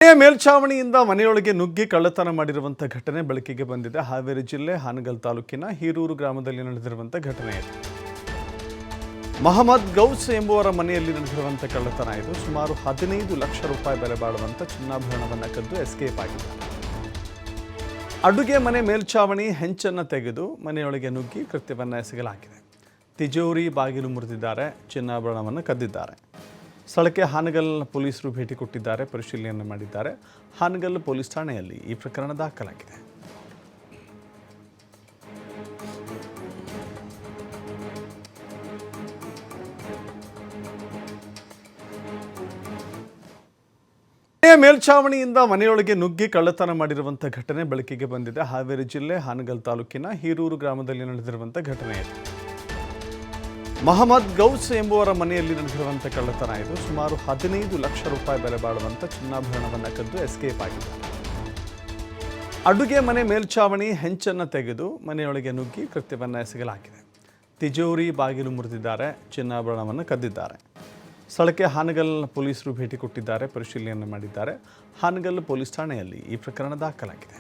ಮೇಲ್ಛಾವಣಿಯಿಂದ ಮನೆಯೊಳಗೆ ನುಗ್ಗಿ ಕಳ್ಳತನ ಮಾಡಿರುವಂಥ ಘಟನೆ ಬೆಳಕಿಗೆ ಬಂದಿದೆ. ಹಾವೇರಿ ಜಿಲ್ಲೆ ಹಾನಗಲ್ ತಾಲೂಕಿನ ಹೀರೂರು ಗ್ರಾಮದಲ್ಲಿ ನಡೆದಿರುವಂಥ ಘಟನೆ ಇದು. ಮಹಮ್ಮದ್ ಗೌಸ್ ಎಂಬುವರ ಮನೆಯಲ್ಲಿ ನಡೆದಿರುವಂಥ ಕಳ್ಳತನ ಇದು. ಸುಮಾರು 15 ಲಕ್ಷ ರೂಪಾಯಿ ಬೆಲೆ ಬಾಳುವಂಥ ಚಿನ್ನಾಭರಣವನ್ನು ಕದ್ದು ಎಸ್ಕೇಪ್ ಆಗಿದೆ. ಅಡುಗೆ ಮನೆ ಮೇಲ್ಛಾವಣಿ ಹೆಂಚನ್ನು ತೆಗೆದು ಮನೆಯೊಳಗೆ ನುಗ್ಗಿ ಕೃತ್ಯವನ್ನು ಎಸಗಲಾಗಿದೆ. ತಿಜೋರಿ ಬಾಗಿಲು ಮುರಿದಿದ್ದಾರೆ, ಚಿನ್ನಾಭರಣವನ್ನು ಕದ್ದಿದ್ದಾರೆ. ಸ್ಥಳಕ್ಕೆ ಹಾನಗಲ್ ಪೊಲೀಸರು ಭೇಟಿ ಕೊಟ್ಟಿದ್ದಾರೆ, ಪರಿಶೀಲನೆ ಮಾಡಿದ್ದಾರೆ. ಹಾನಗಲ್ ಪೊಲೀಸ್ ಠಾಣೆಯಲ್ಲಿ ಈ ಪ್ರಕರಣ ದಾಖಲಾಗಿದೆ. ಮೇಲ್ಛಾವಣಿಯಿಂದ ಮನೆಯೊಳಗೆ ನುಗ್ಗಿ ಕಳ್ಳತನ ಮಾಡಿರುವಂಥ ಘಟನೆ ಬೆಳಕಿಗೆ ಬಂದಿದೆ. ಹಾವೇರಿ ಜಿಲ್ಲೆ ಹಾನಗಲ್ ತಾಲೂಕಿನ ಹೀರೂರು ಗ್ರಾಮದಲ್ಲಿ ನಡೆದಿರುವಂಥ ಘಟನೆ ಇದು. ಮಹಮ್ಮದ್ ಗೌಸ್ ಎಂಬುವರ ಮನೆಯಲ್ಲಿ ನಡೆದಿರುವಂಥ ಕಳ್ಳತನ ಇದು. ಸುಮಾರು 15 ಲಕ್ಷ ರೂಪಾಯಿ ಬೆಲೆ ಬಾಳುವಂಥ ಚಿನ್ನಾಭರಣವನ್ನು ಕದ್ದು ಎಸ್ಕೇಪ್ ಆಗಿದೆ. ಅಡುಗೆ ಮನೆ ಮೇಲ್ಛಾವಣಿ ಹೆಂಚನ್ನು ತೆಗೆದು ಮನೆಯೊಳಗೆ ನುಗ್ಗಿ ಕೃತ್ಯವನ್ನು ಎಸಗಲಾಗಿದೆ. ತಿಜೋರಿ ಬಾಗಿಲು ಮುರಿದಿದ್ದಾರೆ, ಚಿನ್ನಾಭರಣವನ್ನು ಕದ್ದಿದ್ದಾರೆ. ಸ್ಥಳಕ್ಕೆ ಹಾನಗಲ್ ಪೊಲೀಸರು ಭೇಟಿ ಕೊಟ್ಟಿದ್ದಾರೆ, ಪರಿಶೀಲನೆ ಮಾಡಿದ್ದಾರೆ. ಹಾನಗಲ್ ಪೊಲೀಸ್ ಠಾಣೆಯಲ್ಲಿ ಈ ಪ್ರಕರಣ ದಾಖಲಾಗಿದೆ.